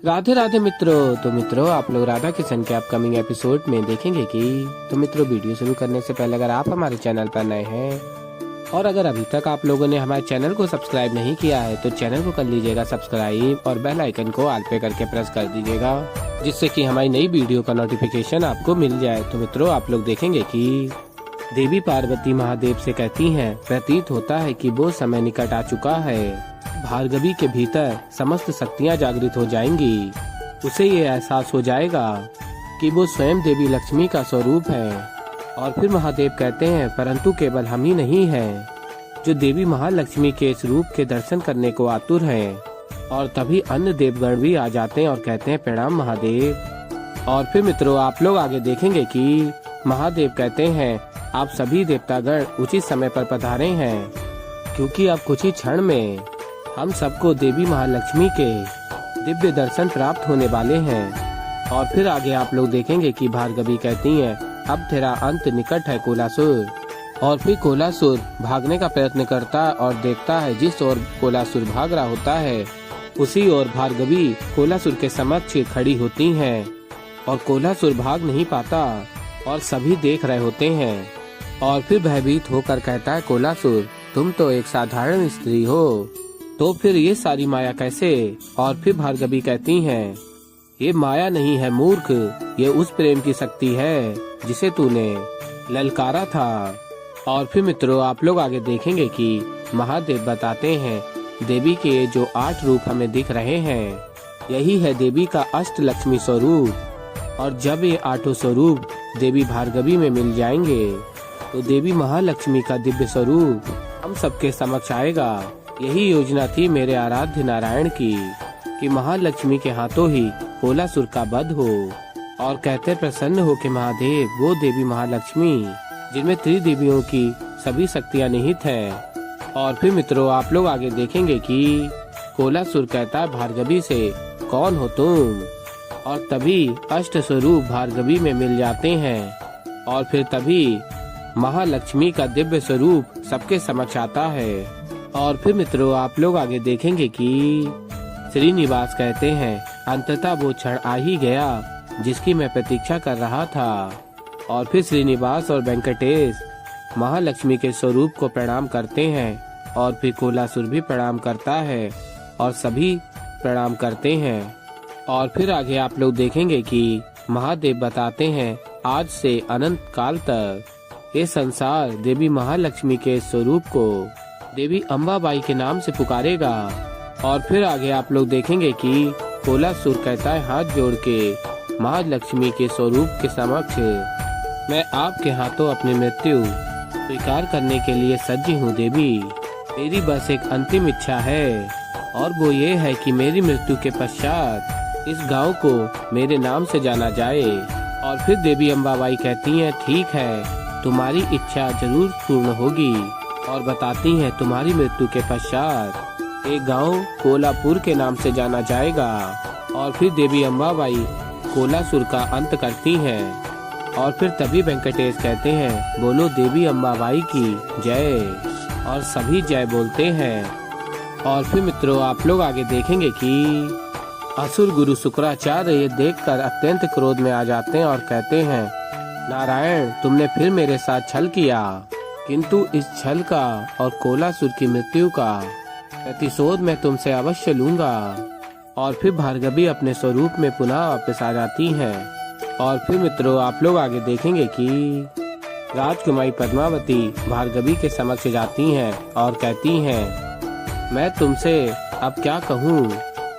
राधे राधे मित्रों। तो मित्रों, आप लोग राधा किशन के अपकमिंग एपिसोड में देखेंगे कि मित्रों, वीडियो शुरू करने से पहले अगर आप हमारे चैनल पर नए हैं और अगर अभी तक आप लोगों ने हमारे चैनल को सब्सक्राइब नहीं किया है तो चैनल को कर लीजिएगा सब्सक्राइब और बेल आइकन को ऑल पे करके प्रेस कर दीजिएगा, जिससे कि हमारी नई वीडियो का नोटिफिकेशन आपको मिल जाए। तो मित्रों, आप लोग देखेंगे कि देवी पार्वती महादेव से कहती हैं, प्रतीत होता है कि वो समय निकट आ चुका है। भार्गवी के भीतर समस्त शक्तियां जागृत हो जाएंगी। उसे ये एहसास हो जाएगा कि वो स्वयं देवी लक्ष्मी का स्वरूप है। और फिर महादेव कहते हैं, परंतु केवल हम ही नहीं हैं जो देवी महालक्ष्मी के इस रूप के दर्शन करने को आतुर हैं। और तभी अन्य देवगण भी आ जाते हैं और कहते हैं, प्रणाम महादेव। और फिर मित्रों, आप लोग आगे देखेंगे कि महादेव कहते हैं, आप सभी देवतागण उचित समय पर पधारे हैं, क्योंकि अब कुछ ही क्षण में हम सबको देवी महालक्ष्मी के दिव्य दर्शन प्राप्त होने वाले हैं। और फिर आगे आप लोग देखेंगे कि भार्गवी कहती हैं, अब तेरा अंत निकट है कोलासुर। और फिर कोलासुर भागने का प्रयत्न करता और देखता है जिस ओर कोलासुर भाग रहा होता है उसी ओर भार्गवी कोलासुर के समक्ष खड़ी होती हैं। और कोलासुर भाग नहीं पाता और सभी देख रहे होते हैं। और फिर भयभीत होकर कहता है, कोलासुर तुम तो एक साधारण स्त्री हो, तो फिर ये सारी माया कैसे? और फिर भार्गवी कहती हैं, ये माया नहीं है मूर्ख, ये उस प्रेम की शक्ति है जिसे तूने ललकारा था। और फिर मित्रों, आप लोग आगे देखेंगे कि महादेव बताते हैं, देवी के जो 8 रूप हमें दिख रहे हैं यही है देवी का अष्टलक्ष्मी स्वरूप। और जब ये 8 स्वरूप देवी भार्गवी में मिल जाएंगे तो देवी महालक्ष्मी का दिव्य स्वरूप हम सबके समक्ष आएगा। यही योजना थी मेरे आराध्य नारायण की कि महालक्ष्मी के हाथों ही कोलासुर का वध हो। और कहते प्रसन्न हो कि महादेव वो देवी महालक्ष्मी जिनमें त्रिदेवियों की सभी शक्तियां निहित हैं। और फिर मित्रों, आप लोग आगे देखेंगे कि कोलासुर कहता है भार्गवी से, कौन हो तुम? और तभी अष्ट स्वरूप भार्गवी में मिल जाते हैं। और फिर तभी महालक्ष्मी का दिव्य स्वरूप सबके समक्ष आता है। और फिर मित्रों, आप लोग आगे देखेंगे कि श्रीनिवास कहते हैं, अंततः वो क्षण आ ही गया जिसकी मैं प्रतीक्षा कर रहा था। और फिर श्रीनिवास और वेंकटेश महालक्ष्मी के स्वरूप को प्रणाम करते हैं। और फिर कोलासुर भी प्रणाम करता है और सभी प्रणाम करते हैं। और फिर आगे आप लोग देखेंगे कि महादेव बताते हैं, आज से अनंत काल तक ये संसार देवी महालक्ष्मी के स्वरूप को देवी अम्बाबाई के नाम से पुकारेगा। और फिर आगे आप लोग देखेंगे कि कोलासुर कहता है, हाथ जोड़ के महालक्ष्मी के स्वरूप के समक्ष मैं आपके हाथों अपनी मृत्यु स्वीकार करने के लिए सज्ज हूँ देवी। मेरी बस एक अंतिम इच्छा है और वो ये है कि मेरी मृत्यु के पश्चात इस गांव को मेरे नाम से जाना जाए। और फिर देवी अम्बाबाई कहती हैं, ठीक है, तुम्हारी इच्छा जरूर पूर्ण होगी। और बताती हैं, तुम्हारी मृत्यु के पश्चात एक गांव कोलापुर के नाम से जाना जाएगा। और फिर देवी अम्बाबाई कोलासुर का अंत करती हैं। और फिर तभी वेंकटेश कहते हैं, बोलो देवी अम्बाबाई की जय। और सभी जय बोलते हैं। और फिर मित्रों, आप लोग आगे देखेंगे कि असुर गुरु शुक्राचार्य ये देखकर अत्यंत क्रोध में आ जाते हैं और कहते हैं, नारायण तुमने फिर मेरे साथ छल किया, किंतु इस छल का और कोलासुर की मृत्यु का प्रतिशोध मैं तुमसे अवश्य लूंगा। और फिर भार्गवी अपने स्वरूप में पुनः वापस आ जाती हैं। और फिर मित्रों, आप लोग आगे देखेंगे कि राजकुमारी पद्मावती भार्गवी के समक्ष जाती हैं और कहती हैं, मैं तुमसे अब क्या कहूँ,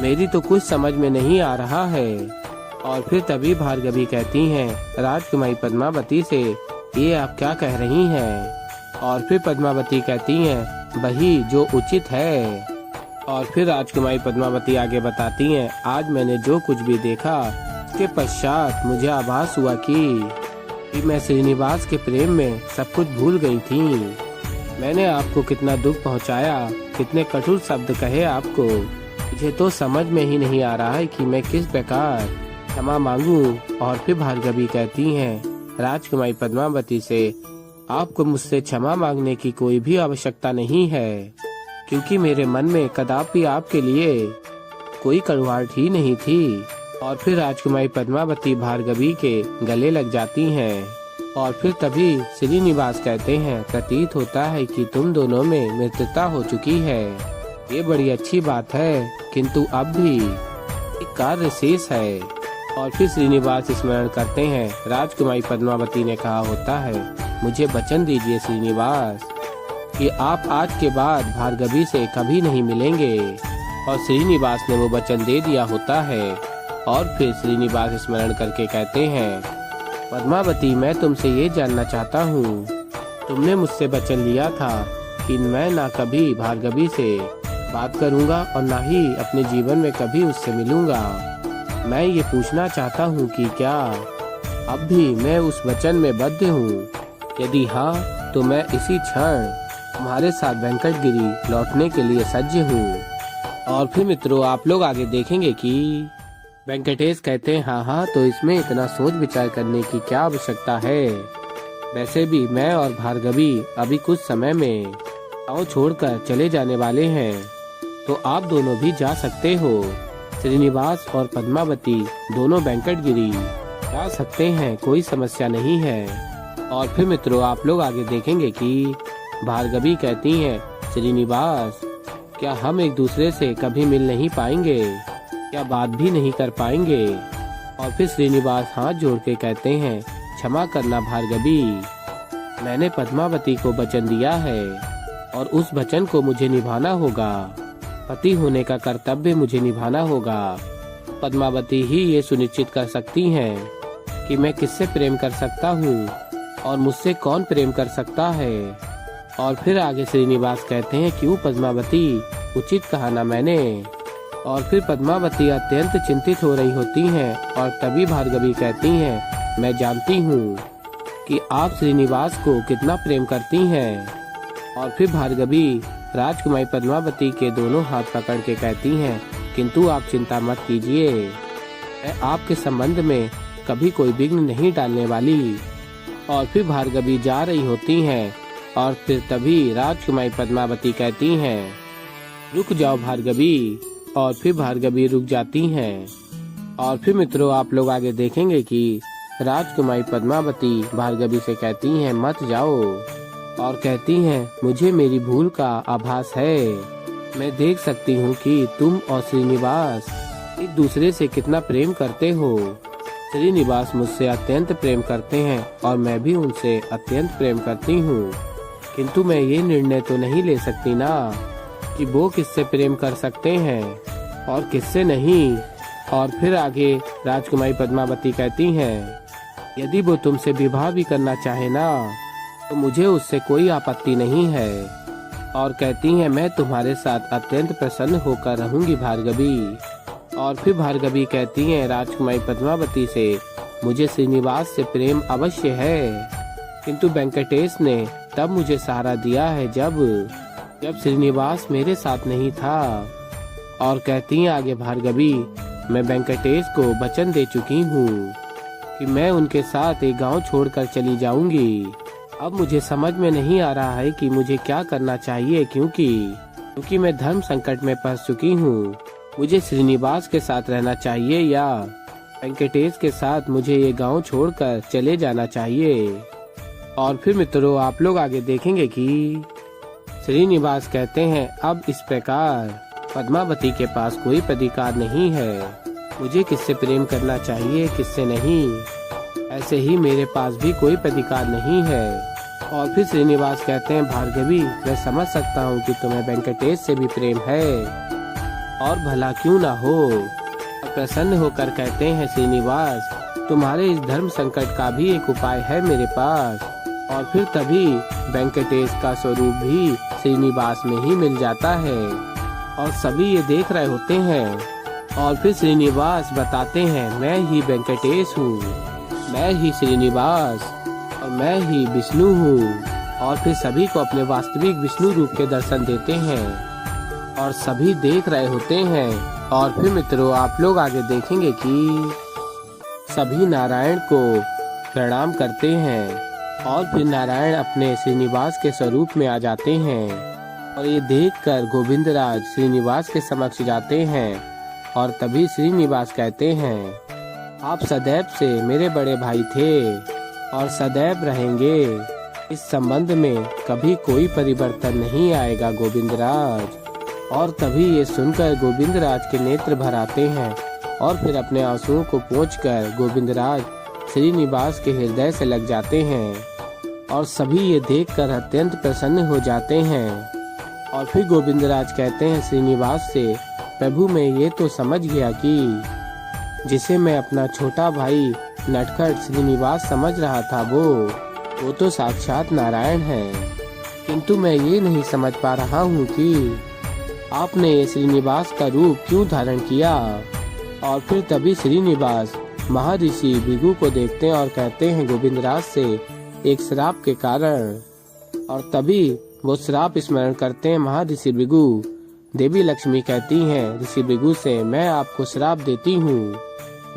मेरी तो कुछ समझ में नहीं आ रहा है। और फिर तभी भार्गवी कहती हैं राजकुमारी पद्मावती से, ये आप क्या कह रही हैं? और फिर पद्मावती कहती हैं, वही जो उचित है। और फिर राजकुमारी पद्मावती आगे बताती हैं, आज मैंने जो कुछ भी देखा उसके पश्चात मुझे आभास हुआ कि मैं श्रीनिवास के प्रेम में सब कुछ भूल गई थी। मैंने आपको कितना दुख पहुंचाया, कितने कठोर शब्द कहे आपको, मुझे तो समझ में ही नहीं आ रहा है कि मैं किस प्रकार क्षमा मांगूं। और फिर भार्गवी कहती हैं राजकुमारी पद्मावती से, आपको मुझसे क्षमा मांगने की कोई भी आवश्यकता नहीं है, क्योंकि मेरे मन में कदापि आपके लिए कोई कड़वाहट ही नहीं थी। और फिर राजकुमारी पद्मावती भार्गवी के गले लग जाती हैं। और फिर तभी श्रीनिवास कहते हैं, प्रतीत होता है कि तुम दोनों में मित्रता हो चुकी है। ये बड़ी अच्छी बात है, किंतु अब भी एक कार्य शेष है। और फिर श्रीनिवास स्मरण करते हैं, राजकुमारी पद्मावती ने कहा होता है, मुझे वचन दीजिए श्रीनिवास कि आप आज के बाद भार्गवी से कभी नहीं मिलेंगे। और श्रीनिवास ने वो वचन दे दिया होता है। और फिर श्रीनिवास स्मरण करके कहते हैं, पद्मावती मैं तुमसे ये जानना चाहता हूँ, तुमने मुझसे वचन लिया था कि मैं ना कभी भार्गवी से बात करूँगा और ना ही अपने जीवन में कभी उससे मिलूँगा। मैं ये पूछना चाहता हूँ कि क्या अब भी मैं उस वचन में बद्ध हूँ? यदि हाँ तो मैं इसी क्षण तुम्हारे साथ वेंकटगिरी लौटने के लिए सज्ज हूँ। और फिर मित्रों आप लोग आगे देखेंगे कि वेंकटेश कहते हैं, हाँ तो इसमें इतना सोच विचार करने की क्या आवश्यकता है। वैसे भी मैं और भार्गवी अभी कुछ समय में गाँव छोड़कर चले जाने वाले हैं, तो आप दोनों भी जा सकते हो। श्रीनिवास और पद्मावती दोनों वेंकटगिरी जा सकते हैं, कोई समस्या नहीं है। और फिर मित्रों आप लोग आगे देखेंगे कि भार्गवी कहती हैं, श्रीनिवास क्या हम एक दूसरे से कभी मिल नहीं पाएंगे, क्या बात भी नहीं कर पाएंगे? और फिर श्रीनिवास हाथ जोड़ के कहते हैं, क्षमा करना भार्गवी, मैंने पद्मावती को वचन दिया है और उस वचन को मुझे निभाना होगा। पति होने का कर्तव्य मुझे निभाना होगा। पद्मावती ही ये सुनिश्चित कर सकती हैं कि मैं किससे प्रेम कर सकता हूँ और मुझसे कौन प्रेम कर सकता है। और फिर आगे श्रीनिवास कहते हैं, क्यों पद्मावती, उचित कहा ना मैंने। और फिर पद्मावती अत्यंत चिंतित हो रही होती हैं और तभी भार्गवी कहती हैं, मैं जानती हूँ कि आप श्रीनिवास को कितना प्रेम करती हैं। और फिर भार्गवी राजकुमारी पद्मावती के दोनों हाथ पकड़ के कहती हैं, किंतु आप चिंता मत कीजिए, मैं आपके संबंध में कभी कोई विघ्न नहीं डालने वाली। और फिर भार्गवी जा रही होती हैं और फिर तभी राजकुमारी पद्मावती कहती हैं, रुक जाओ भार्गवी। और फिर भार्गवी रुक जाती हैं। और फिर मित्रों आप लोग आगे देखेंगे कि राजकुमारी पद्मावती भार्गवी से कहती हैं, मत जाओ। और कहती हैं, मुझे मेरी भूल का आभास है, मैं देख सकती हूँ कि तुम और श्रीनिवास एक दूसरे से कितना प्रेम करते हो। श्रीनिवास मुझसे अत्यंत प्रेम करते हैं और मैं भी उनसे अत्यंत प्रेम करती हूँ, किंतु मैं ये निर्णय तो नहीं ले सकती ना कि वो किससे प्रेम कर सकते हैं और किससे नहीं। और फिर आगे राजकुमारी पद्मावती कहती हैं, यदि वो तुमसे विवाह भी करना चाहे ना तो मुझे उससे कोई आपत्ति नहीं है। और कहती हैं, मैं तुम्हारे साथ अत्यंत प्रसन्न होकर रहूंगी भार्गवी। और फिर भार्गवी कहती हैं राजकुमारी पद्मावती से, मुझे श्रीनिवास से प्रेम अवश्य है, किंतु वेंकटेश ने तब मुझे सहारा दिया है जब श्रीनिवास मेरे साथ नहीं था। और कहती हैं आगे भार्गवी, मैं वेंकटेश को वचन दे चुकी हूँ कि मैं उनके साथ एक गांव छोड़कर चली जाऊंगी। अब मुझे समझ में नहीं आ रहा है कि मुझे क्या करना चाहिए, क्योंकि मैं धर्म संकट में फंस चुकी हूँ। मुझे श्रीनिवास के साथ रहना चाहिए या वेंकटेश के साथ मुझे ये गांव छोड़कर चले जाना चाहिए। और फिर मित्रों आप लोग आगे देखेंगे कि श्रीनिवास कहते हैं, अब इस प्रकार पद्मावती के पास कोई प्रतिकार नहीं है, मुझे किससे प्रेम करना चाहिए किससे नहीं, ऐसे ही मेरे पास भी कोई प्रतिकार नहीं है। और फिर श्रीनिवास कहते हैं, भार्गवी मैं समझ सकता हूँ कि तुम्हें वेंकटेश से भी प्रेम है और भला क्यों ना हो। प्रसन्न होकर कहते हैं श्रीनिवास, तुम्हारे इस धर्म संकट का भी एक उपाय है मेरे पास। और फिर तभी वेंकटेश का स्वरूप भी श्रीनिवास में ही मिल जाता है और सभी ये देख रहे होते हैं। और फिर श्रीनिवास बताते हैं, मैं ही वेंकटेश हूँ, मैं ही श्रीनिवास और मैं ही विष्णु हूँ। और फिर सभी को अपने वास्तविक विष्णु रूप के दर्शन देते हैं और सभी देख रहे होते हैं। और फिर मित्रों आप लोग आगे देखेंगे कि सभी नारायण को प्रणाम करते हैं और फिर नारायण अपने श्रीनिवास के स्वरूप में आ जाते हैं। और ये देखकर गोविंदराज श्रीनिवास के समक्ष जाते हैं और तभी श्रीनिवास कहते हैं, आप सदैव से मेरे बड़े भाई थे और सदैव रहेंगे। इस संबंध में कभी कोई परिवर्तन नहीं आएगा गोविंदराज। और तभी ये सुनकर गोविंदराज के नेत्र भर आते हैं और फिर अपने आंसुओं को पोंछकर गोविंदराज श्रीनिवास के हृदय से लग जाते हैं और सभी ये देखकर अत्यंत प्रसन्न हो जाते हैं। और फिर गोविंदराज कहते हैं श्रीनिवास से, प्रभु मैं ये तो समझ गया कि जिसे मैं अपना छोटा भाई नटखट श्रीनिवास समझ रहा था वो तो साक्षात नारायण है, किंतु मैं ये नहीं समझ पा रहा हूँ कि आपने ये श्रीनिवास का रूप क्यों धारण किया। और फिर तभी श्रीनिवास महर्षि भृगु को देखते हैं और कहते हैं गोविंदराज से, एक श्राप के कारण। और तभी वो श्राप स्मरण करते हैं महर्षि भृगु। देवी लक्ष्मी कहती हैं ऋषि भृगु से, मैं आपको श्राप देती हूँ,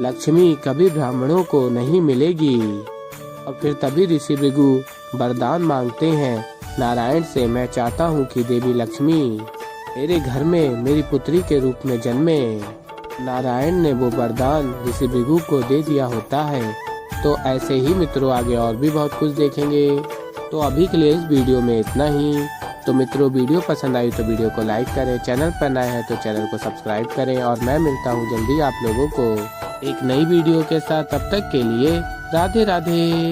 लक्ष्मी कभी ब्राह्मणों को नहीं मिलेगी। और फिर तभी ऋषि भृगु वरदान मांगते हैं नारायण से, मैं चाहता हूँ कि देवी लक्ष्मी मेरे घर में मेरी पुत्री के रूप में जन्मे। नारायण ने वो वरदान ऋषि भृगु को दे दिया होता है। तो ऐसे ही मित्रों आगे और भी बहुत कुछ देखेंगे। तो अभी के लिए इस वीडियो में इतना ही। तो मित्रों वीडियो पसंद आई तो वीडियो को लाइक करें, चैनल पर नए हैं तो चैनल को सब्सक्राइब करें और मैं मिलता हूँ जल्दी आप लोगों को एक नई वीडियो के साथ। तब तक के लिए राधे राधे।